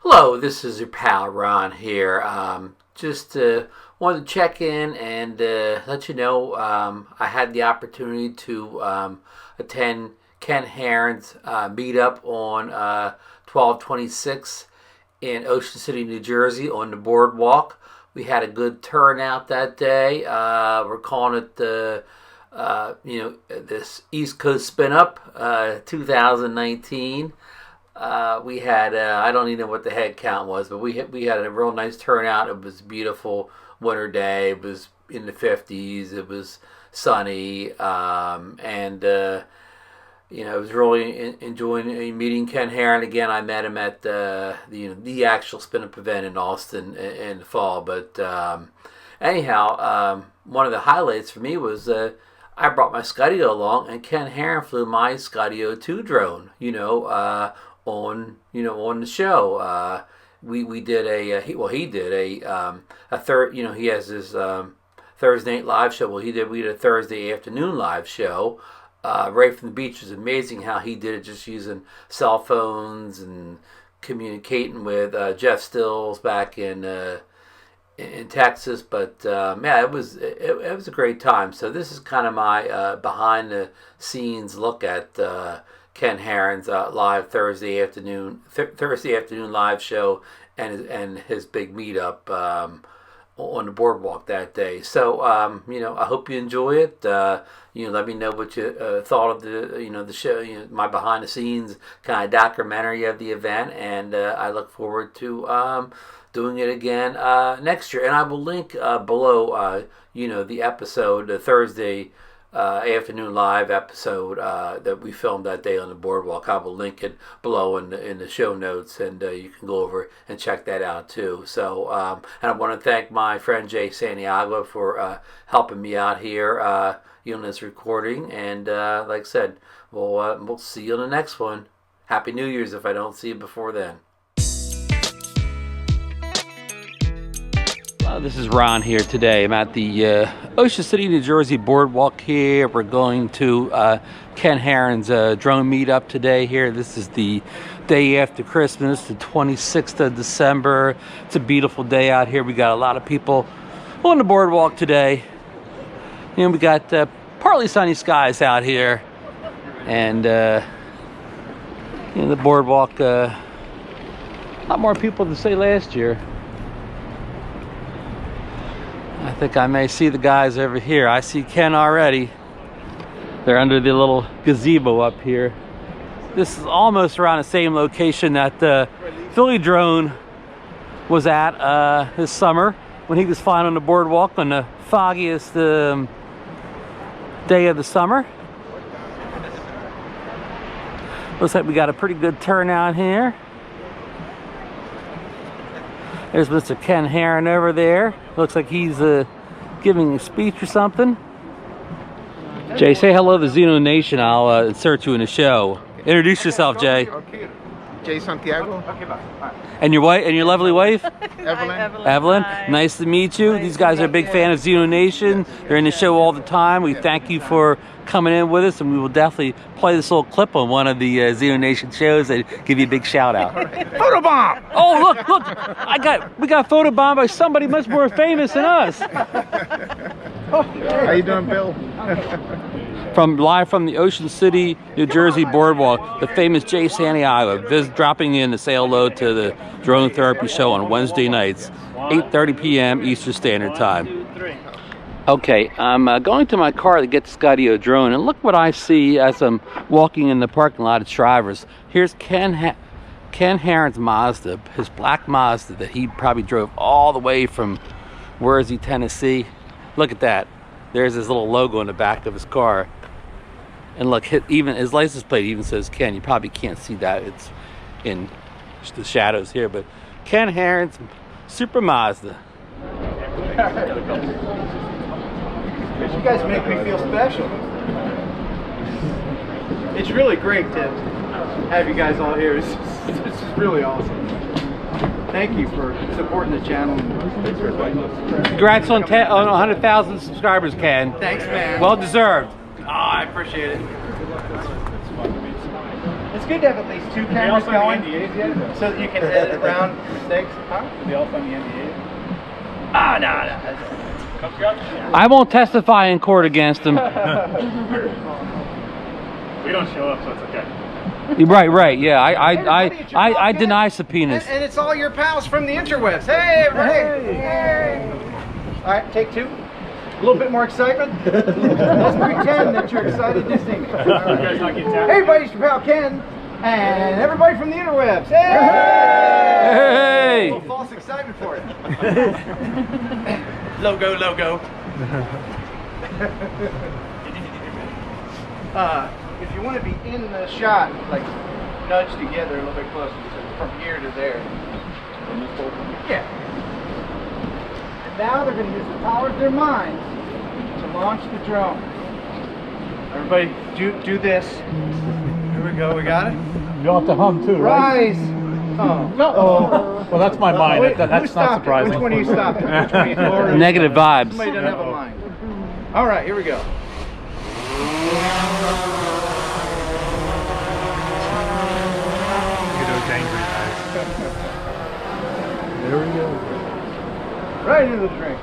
Hello, this is your pal Ron here. Just wanted to check in and let you know I had the opportunity to attend Ken Heron's meetup on 12/26 in Ocean City, New Jersey on the Boardwalk. We had a good turnout that day. We're calling it the this East Coast Spin Up 2019. We had I don't even know what the head count was, but we had a real nice turnout. It was a beautiful winter day. It was in the 50s. It was sunny, and I was really enjoying meeting Ken Heron again. I met him at the actual spin up event in Austin in the fall. But anyhow, one of the highlights for me was I brought my Skydio along, and Ken Heron flew my Skydio 2 drone. On the show. We did he did a third. He has his Thursday night live show. We did a Thursday afternoon live show. Right from the beach. It was amazing how he did it, just using cell phones and communicating with Jeff Stills back in Texas. But it was a great time. So this is kind of my behind the scenes look at Ken Heron's live Thursday afternoon live show and his big meetup on the Boardwalk that day. So I hope you enjoy it. Let me know what you thought of the show. My behind the scenes kind of documentary of the event, and I look forward to doing it again next year. And I will link below the episode, the Thursday afternoon live episode that we filmed that day on the Boardwalk. I will link it below in the show notes, and you can go over and check that out too. So, and I want to thank my friend Jay Santiago for helping me out here on this recording. And like I said, we'll see you on the next one. Happy New Year's if I don't see you before then. This is Ron here today. I'm at the Ocean City, New Jersey Boardwalk here. We're going to Ken Heron's drone meetup today here. This is the day after Christmas, the 26th of December. It's a beautiful day out here. We got a lot of people on the boardwalk today. We got partly sunny skies out here. And the boardwalk, a lot more people than say last year. I think I may see the guys over here. I see Ken already. They're under the little gazebo up here. This is almost around the same location that the Philly drone was at this summer when he was flying on the boardwalk on the foggiest day of the summer. Looks like we got a pretty good turnout here. There's Mr. Ken Heron over there. Looks like he's giving a speech or something. Jay, say hello to Xeno Nation. I'll insert you in the show. Introduce yourself, Jay. Okay. Jay Santiago. Okay, bye. And your wife, and your lovely wife? Evelyn. Evelyn, nice to meet you. These guys are a big fan of Xeno Nation. They're in the show all the time. We thank you for coming in with us, and we will definitely play this little clip on one of the Xeno Nation shows and give you a big shout out. Photobomb! Oh, look! We got photobombed by somebody much more famous than us. How you doing, Bill? Live from the Ocean City, New Jersey Boardwalk, the famous Jay Santiago dropping in to say hello to the Drone Therapy Show on Wednesday nights, 8:30 p.m. Eastern Standard Time. Okay, I'm going to my car to get the Skydio drone, and look what I see as I'm walking in the parking lot of Shriver's. Here's Ken Heron's Mazda, his black Mazda that he probably drove all the way from, where is he, Tennessee? Look at that. There's his little logo on the back of his car. And look, even his license plate even says Ken. You probably can't see that. It's in the shadows here. But Ken Heron's Super Mazda. You guys make me feel special. It's really great to have you guys all here. This is really awesome. Thank you for supporting the channel. Congrats on 100,000 subscribers, Ken. Thanks, man. Well deserved. Oh, I appreciate it. It's good to have at least 2 cameras going, so that you can edit around mistakes. Huh? They all sign the NDA. Ah, no. I won't testify in court against him. We don't show up, so it's okay. Right. Yeah, I deny subpoenas. And it's all your pals from the interwebs. Hey, everybody. Hey. All right, take 2. A little bit more excitement. Let's pretend that you're excited to see me. All right. Hey, everybody, it's your pal Ken. And everybody from the interwebs. Hey! A little false excitement for you. Logo. If you want to be in the shot, like nudge together a little bit closer, so from here to there. Yeah. And now they're going to use the power of their minds to launch the drone. Everybody, do this. Here we go. We got it. You'll have to hum too, right? Rise. Oh. Well, that's my mind. Wait, That's not surprising. Which one are you stopping? Which one are you stopping? Negative vibes. Somebody doesn't have a mind. All right, here we go. Look at those angry eyes. There we go. Right into the drink.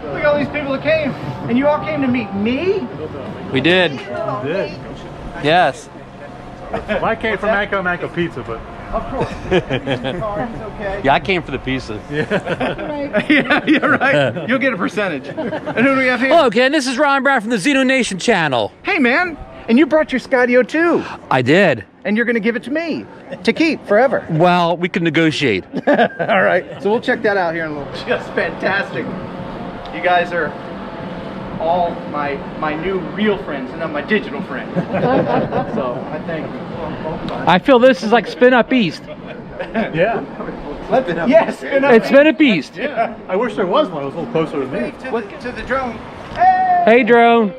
Look at all these people that came. And you all came to meet me? We did. Yes. Well, I came from Manco Pizza, but Of course. Okay. Yeah, I came for the pizza. Yeah, you're right. You'll get a percentage. And who do we have here? Hello, Ken. This is Ron Brown from the Xeno Nation channel. Hey, man. And you brought your Skydio too. I did. And you're going to give it to me to keep forever. Well, we can negotiate. All right. So we'll check that out here in a little. Just fantastic. You guys are all my new real friends and not my digital friends. So I thank you. I feel this is like Spin Up East. yeah. Yes, It's Spin Up East. Yeah. I wish there was one. It was a little closer to me. To the drone. Hey, drone.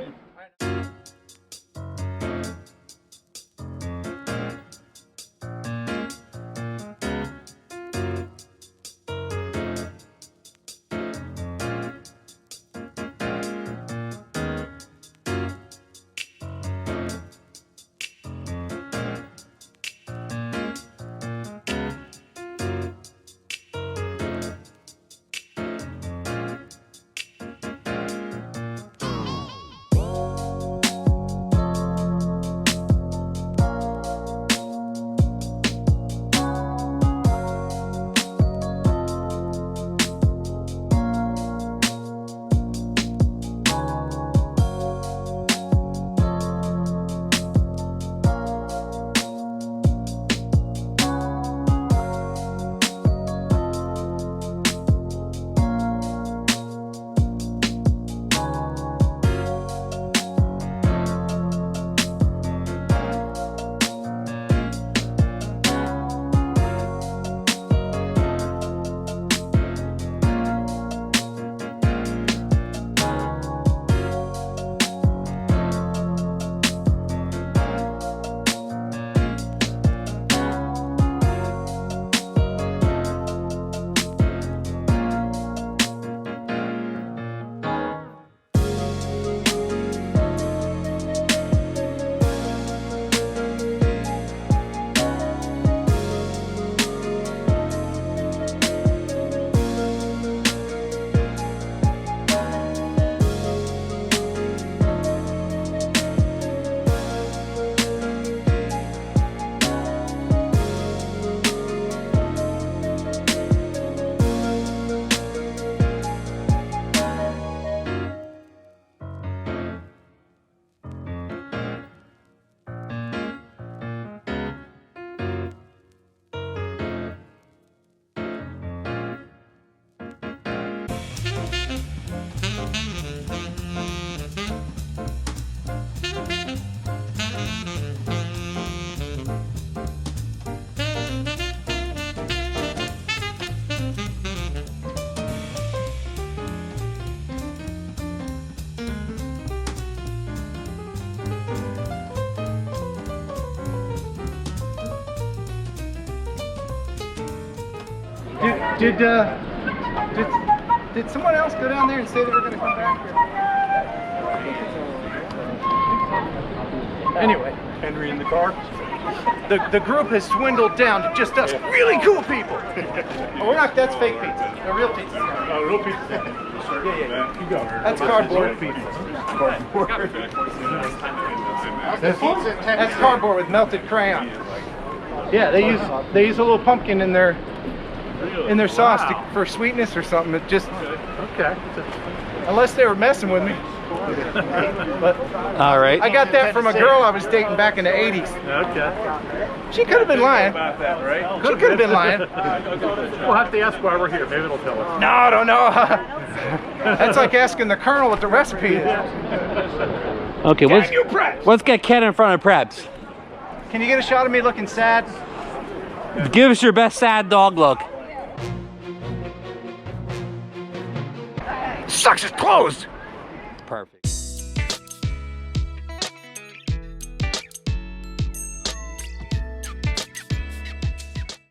Did someone else go down there and say they were going to come back here? Anyway. Henry in the car. The group has dwindled down to just us really cool people. Oh, we're not. That's fake pizza. The real pizza. Real pizza. Yeah. You go. That's cardboard pizza. That's cardboard with melted crayon. Yeah, they use a little pumpkin in their sauce for sweetness or something. It just Okay. unless they were messing with me. But All right. I got that from a girl I was dating back in the 80s. Okay. She could have been lying. She could have been lying. We'll have to ask why we're here. Maybe it'll tell us. No, I don't know. That's like asking the colonel what the recipe is. Okay, let's get Ken in front of preps. Can you get a shot of me looking sad? Give us your best sad dog look. Sucks, it's closed. Perfect.